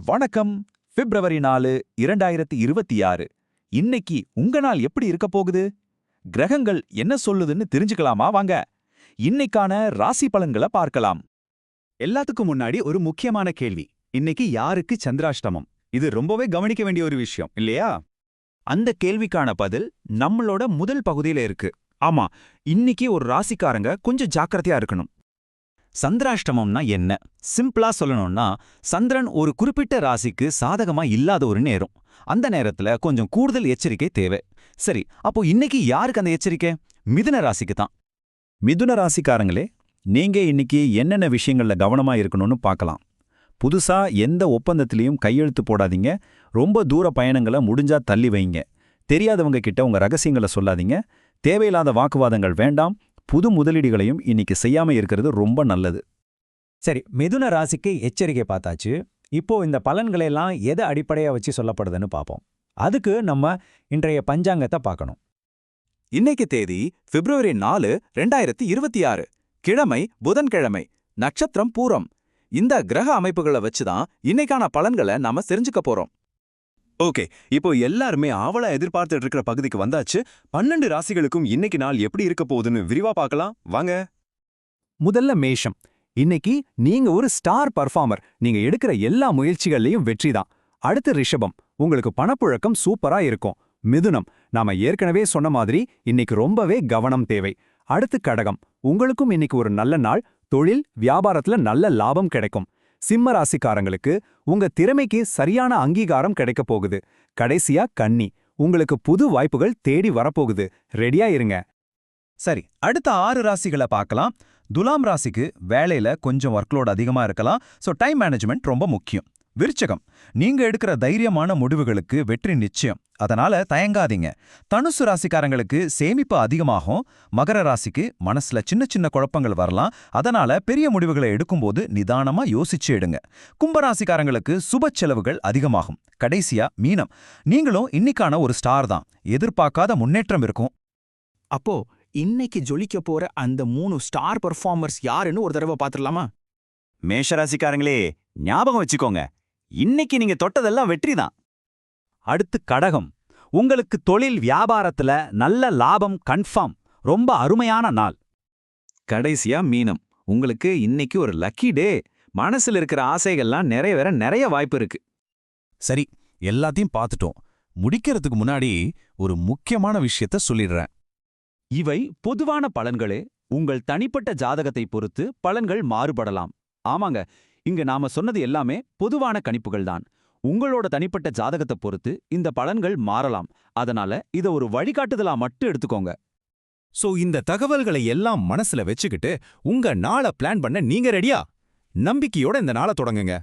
வணக்கம். பிப்ரவரி 4 2026. இன்னைக்கு உங்க நாள் எப்படி இருக்க போகுது? கிரகங்கள் என்ன சொல்லுதுன்னு தெரிஞ்சுக்கலாமா வாங்க. இன்னைக்கான ராசி பலன்களை பார்க்கலாம். எல்லாத்துக்கும் முன்னாடி ஒரு முக்கியமான கேள்வி. இன்னைக்கு யாருக்கு சந்திராஷ்டமம்? இது ரொம்பவே கவனிக்க வேண்டிய ஒரு விஷயம் இல்லையா? அந்த கேள்விக்கான பதில் நம்மளோட முதல் பகுதியில இருக்கு. ஆமா, இன்னைக்கு ஒரு ராசிக்காரங்க கொஞ்சம் ஜாக்கிரதையா இருக்கணும். சந்திராஷ்டமம்னா என்ன? சிம்பிளா சொல்லணும்னா, சந்திரன் ஒரு குறிப்பிட்ட ராசிக்கு சாதகமா இல்லாத ஒரு நேரம். அந்த நேரத்துல கொஞ்சம் கூடுதல் எச்சரிக்கை தேவை. சரி, அப்போ இன்னைக்கு யாருக்கு அந்த எச்சரிக்கை? மிதுன ராசிக்கு தான். மிதுன ராசிக்காரங்களே, நீங்க இன்னைக்கு என்னென்ன விஷயங்கள்ல கவனமா இருக்கணும்னு பார்க்கலாம். புதுசா எந்த ஒப்பந்தத்திலையும் கையெழுத்து போடாதீங்க. ரொம்ப தூர பயணங்களை முடிஞ்சா தள்ளி வைங்க. தெரியாதவங்க கிட்ட உங்க ரகசியங்களை சொல்லாதீங்க. தேவையில்லாத வாக்குவாதங்கள் வேண்டாம். புது முதலீடுகளையும் இன்னைக்கு செய்யாம இருக்கிறது ரொம்ப நல்லது. சரி, மிதுன ராசிக்கு எச்சரிக்கை பார்த்தாச்சு. இப்போ இந்த பலன்களெல்லாம் எதை அடிப்படையா வச்சு சொல்லப்படுதுன்னு பார்ப்போம். அதுக்கு நம்ம இன்றைய பஞ்சாங்கத்தை பார்க்கணும். இன்னைக்கு தேதி பிப்ரவரி 4 2026. கிழமை புதன்கிழமை. நட்சத்திரம் பூரம். இந்த கிரக அமைப்புகளை வச்சுதான் இன்னைக்கான பலன்களை நாம தெரிஞ்சுக்க போறோம். ஓகே, இப்போ எல்லாருமே ஆவலா எதிர்பார்த்துட்டு இருக்கிற பகுதிக்கு வந்தாச்சு. 12 ராசிகளுக்கும் இன்னைக்கு நாள் எப்படி இருக்க போகுதுன்னு விரிவா பார்க்கலாம் வாங்க. முதல்ல மேஷம். இன்னைக்கு நீங்க ஒரு ஸ்டார் பர்ஃபார்மர். நீங்க எடுக்கிற எல்லா முயற்சிகள்லையும் வெற்றிதான். அடுத்து ரிஷபம். உங்களுக்கு பணப்புழக்கம் சூப்பரா இருக்கும். மிதுனம். நாம ஏற்கனவே சொன்ன மாதிரி இன்னைக்கு ரொம்பவே கவனம் தேவை. அடுத்து கடகம். உங்களுக்கும் இன்னைக்கு ஒரு நல்ல நாள். தொழில் வியாபாரத்துல நல்ல லாபம் கிடைக்கும். சிம்ம ராசிக்காரங்களுக்கு உங்க திறமைக்கு சரியான அங்கீகாரம் கிடைக்க போகுது. கடைசியா கன்னி. உங்களுக்கு புது வாய்ப்புகள் தேடி வரப்போகுது. ரெடியா இருங்க. சரி, அடுத்த 6 ராசிகளை பார்க்கலாம். துலாம் ராசிக்கு வேலையில கொஞ்சம் ஒர்க்லோட் அதிகமா இருக்கலாம். ஸோ டைம் மேனேஜ்மெண்ட் ரொம்ப முக்கியம். விருச்சகம். நீங்க எடுக்கிற தைரியமான முடிவுகளுக்கு வெற்றி நிச்சயம். அதனால தயங்காதீங்க. தனுசு ராசிக்காரங்களுக்கு சேமிப்பு அதிகமாகும். மகர ராசிக்கு மனசுல சின்ன சின்ன குழப்பங்கள் வரலாம். அதனால பெரிய முடிவுகளை எடுக்கும்போது நிதானமா யோசிச்சு எடுங்க. கும்பராசிக்காரங்களுக்கு சுப செலவுகள் அதிகமாகும். கடைசியா மீனம். நீங்களும் இன்னைக்கான ஒரு ஸ்டார் தான். எதிர்பார்க்காத முன்னேற்றம் இருக்கும். அப்போ இன்னைக்கு ஜொலிக்க போற அந்த 3 ஸ்டார் பெர்ஃபார்மர்ஸ் யாருன்னு ஒரு தடவை பாத்துடலாமா? மேஷராசிக்காரங்களே, ஞாபகம் வச்சுக்கோங்க, இன்னைக்கு நீங்க தொட்டதெல்லாம் வெற்றிதான். அடுத்து கடகம். உங்களுக்கு தொழில் வியாபாரத்துல நல்ல லாபம் கன்ஃபார்ம். ரொம்ப அருமையான நாள். கடைசியா மீனம். உங்களுக்கு இன்னைக்கு ஒரு லக்கி டே. மனசுல இருக்கிற ஆசைகள்லாம் நிறைவேற நிறைய வாய்ப்பு இருக்கு. சரி, எல்லாத்தையும் பார்த்துட்டோம். முடிக்கிறதுக்கு முன்னாடி ஒரு முக்கியமான விஷயத்த சொல்லிடுறேன். இவை பொதுவான பலன்களே. உங்கள் தனிப்பட்ட ஜாதகத்தை பொறுத்து பலன்கள் மாறுபடலாம். ஆமாங்க, இங்க நாம சொன்னது எல்லாமே பொதுவான கணிப்புகள் தான். உங்களோட தனிப்பட்ட ஜாதகத்தை பொறுத்து இந்த பலன்கள் மாறலாம். அதனால இத ஒரு வழிகாட்டுதலா மட்டும் எடுத்துக்கோங்க. சோ இந்த தகவல்களை எல்லாம் மனசுல வச்சுக்கிட்டு உங்க நாளை பிளான் பண்ண நீங்க ரெடியா? நம்பிக்கையோட இந்த நாளை தொடங்குங்க.